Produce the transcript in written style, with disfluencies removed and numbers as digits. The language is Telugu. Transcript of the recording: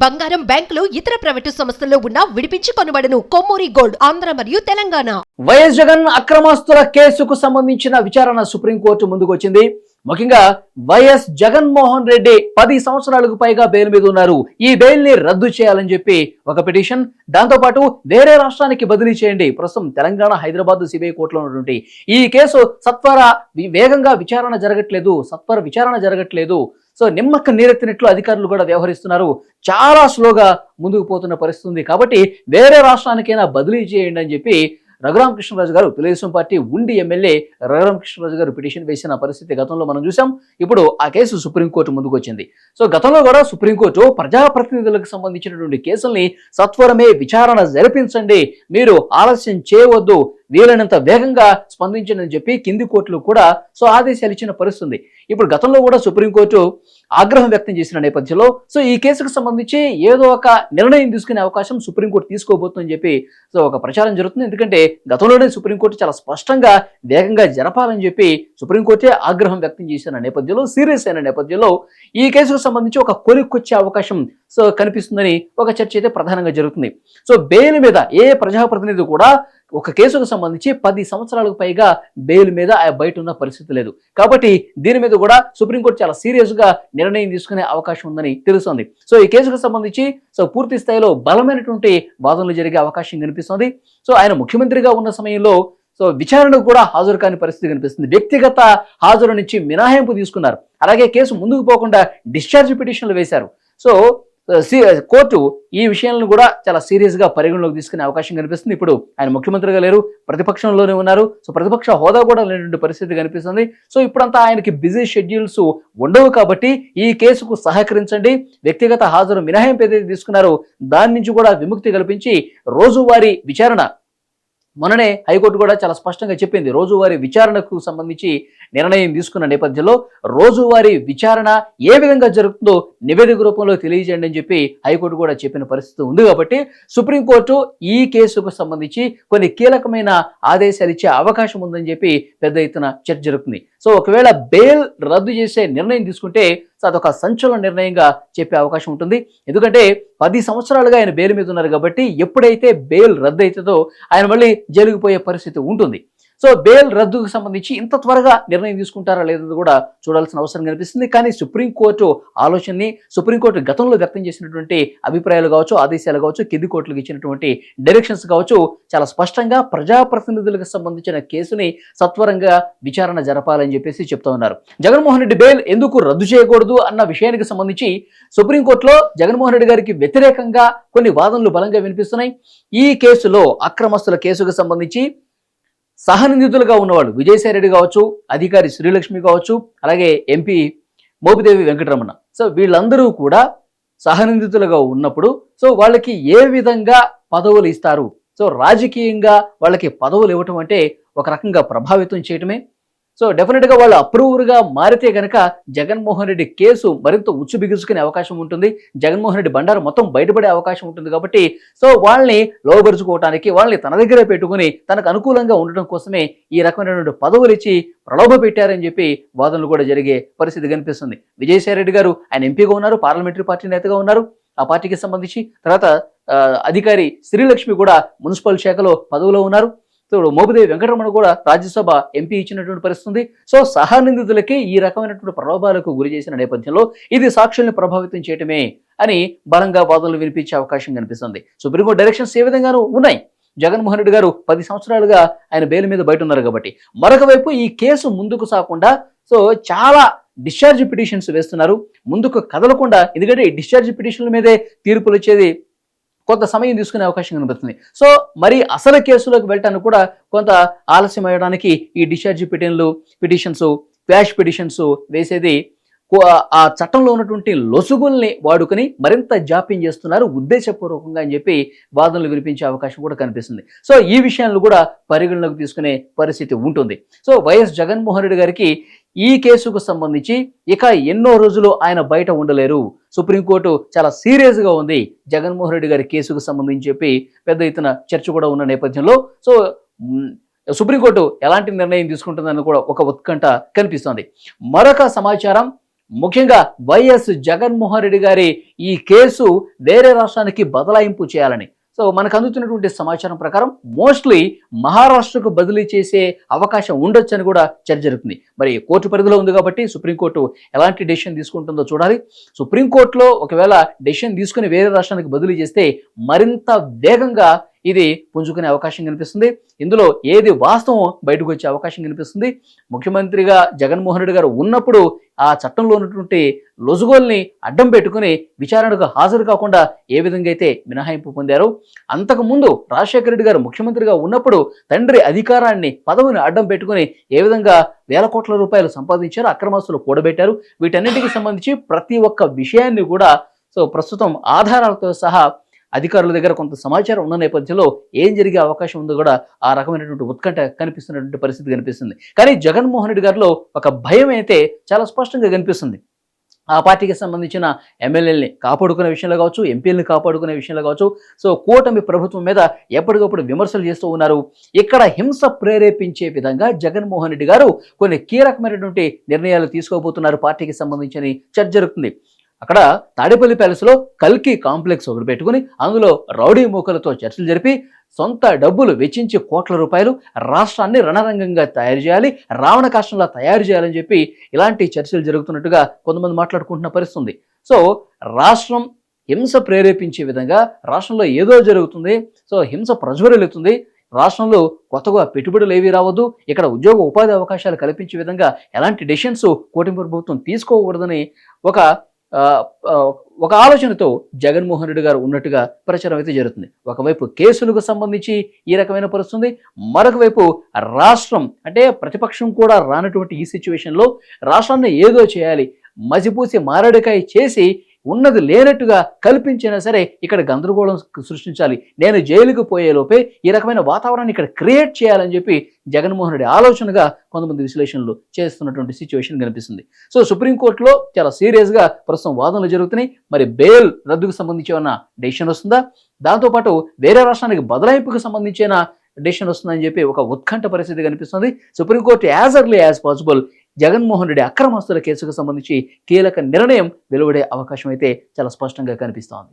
బంగారం, బ్యాంకులు, ఇతర ప్రైవేటు సంస్థల్లో ఉన్న విడిపించి కొనబడును. కొమ్మూరి గోల్డ్, ఆంధ్ర మరియు తెలంగాణ. వైఎస్ జగన్ అక్రమాస్తుల కేసుకు సంబంధించిన విచారణ సుప్రీంకోర్టు ముందుకు వచ్చింది. ముఖ్యంగా వైఎస్ జగన్మోహన్ రెడ్డి 10 సంవత్సరాలకు పైగా బెయిల్ మీద ఉన్నారు. ఈ బెయిల్ ని రద్దు చేయాలని చెప్పి ఒక పిటిషన్, దాంతో పాటు వేరే రాష్ట్రానికి బదిలీ చేయండి. ప్రస్తుతం తెలంగాణ, హైదరాబాద్ సిబిఐ కోర్టులో ఉన్నటువంటి ఈ కేసు వేగంగా విచారణ జరగట్లేదు. సో నిమ్మక్క నీరెత్తినట్లు అధికారులు కూడా వ్యవహరిస్తున్నారు. చాలా స్లోగా ముందుకు పోతున్న పరిస్థితి ఉంది. కాబట్టి వేరే రాష్ట్రానికైనా బదిలీ చేయండి అని చెప్పి రఘురామకృష్ణరాజు గారు, తెలుగుదేశం పార్టీ ఉండి ఎమ్మెల్యే రఘురామకృష్ణరాజు గారు పిటిషన్ వేసిన పరిస్థితి గతంలో మనం చూసాం. ఇప్పుడు ఆ కేసు సుప్రీంకోర్టు ముందుకు వచ్చింది. సో గతంలో కూడా సుప్రీంకోర్టు ప్రజాప్రతినిధులకు సంబంధించినటువంటి కేసుల్ని సత్వరమే విచారణ జరిపించండి, మీరు ఆలస్యం చేయవద్దు, వీలైనంత వేగంగా స్పందించండి అని చెప్పి కింది కోర్టులు కూడా ఆదేశాలు ఇచ్చిన పరిస్థితుంది. ఇప్పుడు గతంలో కూడా సుప్రీంకోర్టు ఆగ్రహం వ్యక్తం చేసిన నేపథ్యంలో ఈ కేసుకు సంబంధించి ఏదో ఒక నిర్ణయం తీసుకునే అవకాశం సుప్రీంకోర్టు తీసుకోబోతుందని చెప్పి ఒక ప్రచారం జరుగుతుంది. ఎందుకంటే గతంలోనే సుప్రీంకోర్టు చాలా స్పష్టంగా వేగంగా జరపాలని చెప్పి సుప్రీంకోర్టే ఆగ్రహం వ్యక్తం చేసిన నేపథ్యంలో, సీరియస్ అయిన నేపథ్యంలో ఈ కేసుకు సంబంధించి ఒక కొలిక్కొచ్చే అవకాశం కనిపిస్తుందని ఒక చర్చ అయితే ప్రధానంగా జరుగుతుంది. బెయిల్ మీద ఏ ప్రజాప్రతినిధి కూడా ఒక కేసుకు సంబంధించి 10 సంవత్సరాలకు పైగా బెయిల్ మీద బయట ఉన్న పరిస్థితి లేదు. కాబట్టి దీని మీద కూడా సుప్రీంకోర్టు చాలా సీరియస్ గా నిర్ణయం తీసుకునే అవకాశం ఉందని తెలుస్తోంది. ఈ కేసుకు సంబంధించి పూర్తి స్థాయిలో బలమైనటువంటి వాదనలు జరిగే అవకాశం కనిపిస్తోంది. ఆయన ముఖ్యమంత్రిగా ఉన్న సమయంలో విచారణకు కూడా హాజరు కాని పరిస్థితి కనిపిస్తుంది. వ్యక్తిగత హాజరు నుంచి మినహాయింపు తీసుకున్నారు. అలాగే కేసు ముందుకు పోకుండా డిశ్చార్జ్ పిటిషన్లు వేశారు. కోర్టు ఈ విషయాలను కూడా చాలా సీరియస్ గా పరిగణలోకి తీసుకునే అవకాశం కనిపిస్తుంది. ఇప్పుడు ఆయన ముఖ్యమంత్రిగా లేరు, ప్రతిపక్షంలోనే ఉన్నారు. ప్రతిపక్ష హోదా కూడా లేనటువంటి పరిస్థితి కనిపిస్తుంది. ఇప్పుడంతా ఆయనకి బిజీ షెడ్యూల్స్ ఉండవు. కాబట్టి ఈ కేసుకు సహకరించండి, వ్యక్తిగత హాజరు మినహాయింపు ఏదైతే తీసుకున్నారో దాని నుంచి కూడా విముక్తి కల్పించి రోజువారీ విచారణ, మొన్ననే హైకోర్టు కూడా చాలా స్పష్టంగా చెప్పింది, రోజువారీ విచారణకు సంబంధించి నిర్ణయం తీసుకున్న నేపథ్యంలో రోజువారీ విచారణ ఏ విధంగా జరుగుతుందో నివేదిక రూపంలో తెలియజేయండి అని చెప్పి హైకోర్టు కూడా చెప్పిన పరిస్థితి ఉంది. కాబట్టి సుప్రీంకోర్టు ఈ కేసుకు సంబంధించి కొన్ని కీలకమైన ఆదేశాలు ఇచ్చే అవకాశం ఉందని చెప్పి పెద్ద ఎత్తున చర్చ జరుగుతుంది. ఒకవేళ బెయిల్ రద్దు చేసే నిర్ణయం తీసుకుంటే అదొక సంచలన నిర్ణయంగా చెప్పే అవకాశం ఉంటుంది. ఎందుకంటే 10 సంవత్సరాలుగా ఆయన బెయిల్ మీద ఉన్నారు. కాబట్టి ఎప్పుడైతే బెయిల్ రద్దు అవుతుందో ఆయన మళ్ళీ జైలుకు పోయే పరిస్థితి ఉంటుంది. బెయిల్ రద్దుకు సంబంధించి ఇంత త్వరగా నిర్ణయం తీసుకుంటారా లేదని కూడా చూడాల్సిన అవసరం కనిపిస్తుంది. కానీ సుప్రీంకోర్టు ఆలోచనని, సుప్రీంకోర్టు గతంలో వ్యక్తం చేసినటువంటి అభిప్రాయాలు కావచ్చు, ఆదేశాలు కావచ్చు, కింది కోర్టులకు ఇచ్చినటువంటి డైరెక్షన్స్ కావచ్చు, చాలా స్పష్టంగా ప్రజాప్రతినిధులకు సంబంధించిన కేసుని సత్వరంగా విచారణ జరపాలని చెప్పేసి చెప్తా ఉన్నారు. జగన్మోహన్ రెడ్డి బెయిల్ ఎందుకు రద్దు చేయకూడదు అన్న విషయానికి సంబంధించి సుప్రీంకోర్టులో జగన్మోహన్ రెడ్డి గారికి వ్యతిరేకంగా కొన్ని వాదనలు బలంగా వినిపిస్తున్నాయి. ఈ కేసులో అక్రమస్తుల కేసుకు సంబంధించి సహనిందితులుగా ఉన్నవాళ్ళు విజయసాయిరెడ్డి కావచ్చు, అధికారి శ్రీలక్ష్మి కావచ్చు, అలాగే ఎంపీ మోపిదేవి వెంకటరమణ, వీళ్ళందరూ కూడా సహనిందితులుగా ఉన్నప్పుడు వాళ్ళకి ఏ విధంగా పదవులు ఇస్తారు? రాజకీయంగా వాళ్ళకి పదవులు ఇవ్వటం అంటే ఒక రకంగా ప్రభావితం చేయటమే. డెఫినెట్గా వాళ్ళు అప్రూవర్గా మారితే గనక జగన్మోహన్ రెడ్డి కేసు మరింత ఉచ్చు బిగుసుకునే అవకాశం ఉంటుంది. జగన్మోహన్ రెడ్డి బండారు మొత్తం బయటపడే అవకాశం ఉంటుంది. కాబట్టి వాళ్ళని లోబరుచుకోవటానికి, వాళ్ళని తన దగ్గరే పెట్టుకుని తనకు అనుకూలంగా ఉండటం కోసమే ఈ రకమైనటువంటి పదవులు ఇచ్చి ప్రలోభ పెట్టారని చెప్పి వాదనలు కూడా జరిగే పరిస్థితి కనిపిస్తుంది. విజయసాయిరెడ్డి గారు ఆయన ఎంపీగా ఉన్నారు, పార్లమెంటరీ పార్టీ నేతగా ఉన్నారు. ఆ పార్టీకి సంబంధించి తర్వాత అధికారి శ్రీలక్ష్మి కూడా మున్సిపల్ శాఖలో పదవిలో ఉన్నారు. మోపిదేవి వెంకటరమణ కూడా రాజ్యసభ ఎంపీ ఇచ్చినటువంటి పరిస్థితి. సహనిందితులకి ఈ రకమైనటువంటి ప్రలోభాలకు గురి చేసిన నేపథ్యంలో ఇది సాక్షుల్ని ప్రభావితం చేయటమే అని బలంగా వాదనలు వినిపించే అవకాశం కనిపిస్తుంది. సుప్రీంకోర్టు డైరెక్షన్స్ ఏ విధంగానూ ఉన్నాయి. జగన్మోహన్ రెడ్డి గారు 10 సంవత్సరాలుగా ఆయన బెయిల్ మీద బయట ఉన్నారు. కాబట్టి మరొక వైపు ఈ కేసు ముందుకు సాగకుండా చాలా డిశ్చార్జ్ పిటిషన్స్ వేస్తున్నారు, ముందుకు కదలకుండా. ఎందుకంటే ఈ డిశ్చార్జ్ పిటిషన్ల మీదే తీర్పులు వచ్చేది కొంత సమయం తీసుకునే అవకాశం కనిపిస్తుంది. మరి అసలు కేసులోకి వెళ్ళటానికి కూడా కొంత ఆలస్యం అయ్యడానికి ఈ డిశ్చార్జ్ పిటిషన్స్, క్వాష్ పిటిషన్స్ వేసేది ఆ చట్టంలో ఉన్నటువంటి లొసుగుల్ని వాడుకొని మరింత జాప్యం చేస్తున్నారు ఉద్దేశపూర్వకంగా అని చెప్పి వాదనలు వినిపించే అవకాశం కూడా కనిపిస్తుంది. ఈ విషయాలను కూడా పరిగణలోకి తీసుకునే పరిస్థితి ఉంటుంది. వైఎస్ జగన్మోహన్ రెడ్డి గారికి ఈ కేసుకు సంబంధించి ఇక ఎన్నో రోజులు ఆయన బయట ఉండలేరు. సుప్రీంకోర్టు చాలా సీరియస్ గా ఉంది జగన్మోహన్ రెడ్డి గారి కేసుకు సంబంధించి చెప్పి పెద్ద ఎత్తున చర్చ కూడా ఉన్న నేపథ్యంలో సుప్రీంకోర్టు ఎలాంటి నిర్ణయం తీసుకుంటుందని కూడా ఒక ఉత్కంఠ కనిపిస్తోంది. మరొక సమాచారం, ముఖ్యంగా వైఎస్ జగన్మోహన్ రెడ్డి గారి ఈ కేసు వేరే రాష్ట్రానికి బదలాయింపు చేయాలని. సో మనకు అందుతున్నటువంటి సమాచారం ప్రకారం మోస్ట్లీ మహారాష్ట్రకు బదిలీ చేసే అవకాశం ఉండొచ్చని కూడా చర్చ జరుగుతుంది. మరి కోర్టు పరిధిలో ఉంది కాబట్టి సుప్రీంకోర్టు ఎలాంటి డెసిషన్ తీసుకుంటుందో చూడాలి. సుప్రీంకోర్టులో ఒకవేళ డెసిషన్ తీసుకుని వేరే రాష్ట్రానికి బదిలీ చేస్తే మరింత వేగంగా ఇది పుంజుకునే అవకాశం కనిపిస్తుంది. ఇందులో ఏది వాస్తవం బయటకు వచ్చే అవకాశం కనిపిస్తుంది. ముఖ్యమంత్రిగా జగన్మోహన్ రెడ్డి గారు ఉన్నప్పుడు ఆ చట్టంలో ఉన్నటువంటి లొసుగోల్ని అడ్డం పెట్టుకుని విచారణకు హాజరు కాకుండా ఏ విధంగా అయితే మినహాయింపు పొందారో, అంతకుముందు రాజశేఖర రెడ్డి గారు ముఖ్యమంత్రిగా ఉన్నప్పుడు తండ్రి అధికారాన్ని పదవిని అడ్డం పెట్టుకుని ఏ విధంగా వేల కోట్ల రూపాయలు సంపాదించారు, అక్రమాస్తులు కూడబెట్టారు, వీటన్నిటికీ సంబంధించి ప్రతి ఒక్క విషయాన్ని కూడా ప్రస్తుతం ఆధారాలతో సహా అధికారుల దగ్గర కొంత సమాచారం ఉన్న నేపథ్యంలో ఏం జరిగే అవకాశం ఉందో కూడా ఆ రకమైనటువంటి ఉత్కంఠ కనిపిస్తున్నటువంటి పరిస్థితి కనిపిస్తుంది. కానీ జగన్మోహన్ రెడ్డి గారిలో ఒక భయం అయితే చాలా స్పష్టంగా కనిపిస్తుంది. ఆ పార్టీకి సంబంధించిన ఎమ్మెల్యేలని కాపాడుకునే విషయంలో కావచ్చు, ఎంపీలని కాపాడుకునే విషయంలో కావచ్చు, కూటమి ప్రభుత్వం మీద ఎప్పటికప్పుడు విమర్శలు చేస్తూ ఉన్నారు. ఇక్కడ హింస ప్రేరేపించే విధంగా జగన్మోహన్ రెడ్డి గారు కొన్ని కీలకమైనటువంటి నిర్ణయాలు తీసుకోబోతున్నారు పార్టీకి సంబంధించిన చర్చ జరుగుతుంది. అక్కడ తాడేపల్లి ప్యాలెస్లో కల్కి కాంప్లెక్స్ ఒకటి పెట్టుకుని అందులో రౌడీ మూకలతో చర్చలు జరిపి సొంత డబ్బులు వెచ్చించి కోట్ల రూపాయలు రాష్ట్రాన్ని రణరంగంగా తయారు చేయాలి, రావణ కాష్టంలా తయారు చేయాలని చెప్పి ఇలాంటి చర్చలు జరుగుతున్నట్టుగా కొంతమంది మాట్లాడుకుంటున్న పరిస్థితి ఉంది. రాష్ట్రం హింస ప్రేరేపించే విధంగా రాష్ట్రంలో ఏదో జరుగుతుంది, హింస ప్రజ్వరిల్లుతుంది, రాష్ట్రంలో కొత్తగా పెట్టుబడులు ఏవి రావద్దు, ఇక్కడ ఉద్యోగ ఉపాధి అవకాశాలు కల్పించే విధంగా ఎలాంటి డెసిషన్స్ కూటమి ప్రభుత్వం తీసుకోకూడదని ఒక ఆలోచనతో జగన్మోహన్ రెడ్డి గారు ఉన్నట్టుగా ప్రచారం అయితే జరుగుతుంది. ఒకవైపు కేసులకు సంబంధించి ఈ రకమైన పరిస్థితుంది, మరొక వైపు రాష్ట్రం అంటే ప్రతిపక్షం కూడా రానటువంటి ఈ సిచ్యువేషన్లో రాష్ట్రాన్ని ఏదో చేయాలి, మసిపూసి మారడికాయ చేసి ఉన్నది లేనట్టుగా కల్పించినా సరే ఇక్కడ గందరగోళం సృష్టించాలి, నేను జైలుకు పోయేలోపే ఈ రకమైన వాతావరణాన్ని ఇక్కడ క్రియేట్ చేయాలని చెప్పి జగన్మోహన్ రెడ్డి ఆలోచనగా కొంతమంది విశ్లేషణలు చేస్తున్నటువంటి సిచ్యువేషన్ కనిపిస్తుంది. సుప్రీంకోర్టులో చాలా సీరియస్గా ప్రస్తుతం వాదనలు జరుగుతున్నాయి. మరి బెయిల్ రద్దుకు సంబంధించి ఏమన్నా డెసిషన్ వస్తుందా, దాంతోపాటు వేరే రాష్ట్రానికి బదలాయింపుకు సంబంధించిన డెసిషన్ వస్తుందని చెప్పి ఒక ఉత్కంఠ పరిస్థితి కనిపిస్తుంది. Supreme Court as early as possible Jaganmohan Reddy అక్రమాస్తుల కేసుకు సంబంధించి కీలక నిర్ణయం వెలువడే అవకాశం అయితే చాలా స్పష్టంగా కనిపిస్తోంది.